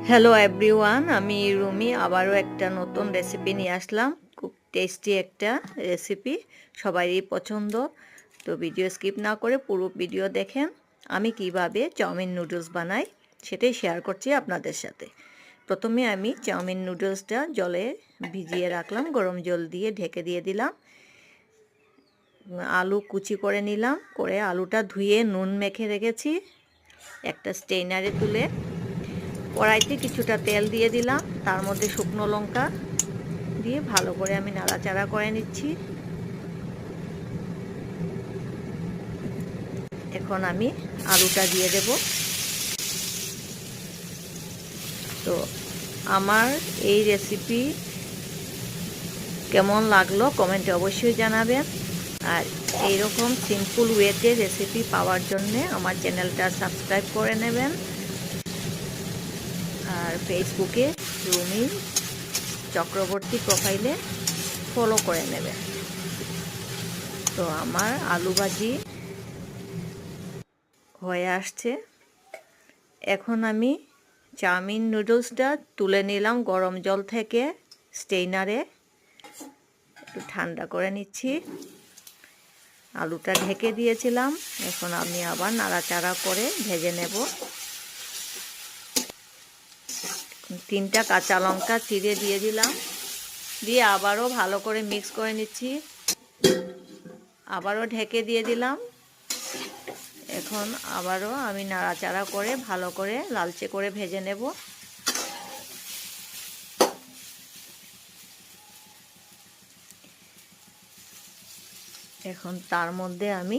Hello everyone, আমি রুমি আবারও একটা নতুন রেসিপি নিয়ে আসলাম। খুব টেস্টি একটা রেসিপি, সবারই পছন্দ। তো ভিডিও স্কিপ না করে পুরো ভিডিও দেখেন। আমি কিভাবে চাউমিন নুডলস বানাই সেটাই শেয়ার করছি আপনাদের সাথে। প্রথমে আমি চাউমিন নুডলসটা জলে ভিজিয়ে রাখলাম, গরম জল দিয়ে ঢেকে দিয়ে দিলাম। আলু কুচি করে নিলাম, করে আলুটা ধুয়ে নুন মেখে রেখেছি। একটা স্টেইনারে তুলে কড়াইতে কিছুটা তেল দিয়ে দিলাম, তার মধ্যে শুকনো লঙ্কা দিয়ে ভালো করে আমি নাড়াচাড়া করে নিচ্ছি। এখন আমি আলুটা দিয়ে দেব। তো আমার এই রেসিপি কেমন লাগলো কমেন্টে অবশ্যই জানাবেন। আর এইরকম সিম্পল ওয়েতে রেসিপি পাওয়ার জন্যে আমার চ্যানেলটা সাবস্ক্রাইব করে নেবেন। আর ফেসবুকে রুমি চক্রবর্তী প্রোফাইলে ফলো করে নেবেন। তো আমার আলু ভাজি হয়ে আসছে। এখন আমি চাউমিন নুডলসটা তুলে নিলাম গরম জল থেকে স্টেইনারে, একটু ঠান্ডা করে নিচ্ছি। আলুটা ঢেকে দিয়েছিলাম, এখন আমি আবার নাড়াচাড়া করে ভেজে নেব। 3টা কাঁচা লঙ্কা চিড়ে দিয়ে দিলাম, দিয়ে আবারও ভালো করে মিক্স করে নিচ্ছি। আবারও ঢেকে দিয়ে দিলাম। এখন আবারও আমি নাড়াচাড়া করে ভালো করে লালচে করে ভেজে নেব। এখন তার মধ্যে আমি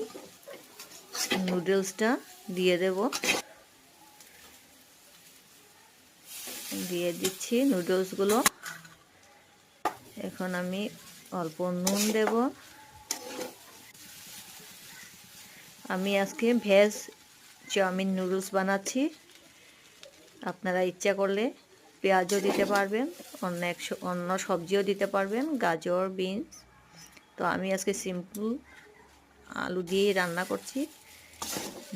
নুডলসটা দিয়ে দেব, দিয়ে দিচ্ছি নুডলসগুলো। এখন আমি অল্প নুন দেব। আমি আজকে ভেজ চাউমিন নুডলস বানাচ্ছি। আপনারা ইচ্ছা করলে পেঁয়াজও দিতে পারবেন, অন্য সবজিও দিতে পারবেন, গাজর, বিনস। তো আমি আজকে সিম্পল আলু দিয়েই রান্না করছি।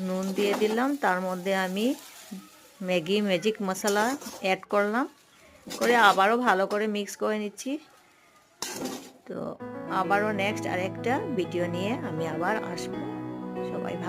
নুন দিয়ে দিলাম, তার মধ্যে আমি ম্যাগি ম্যাজিক মশলা অ্যাড করলাম, করে আবারও ভালো করে মিক্স করে নিচ্ছি। তো আবারও নেক্সট আরেকটা ভিডিও নিয়ে আমি আবার আসবো। সবাই ভালো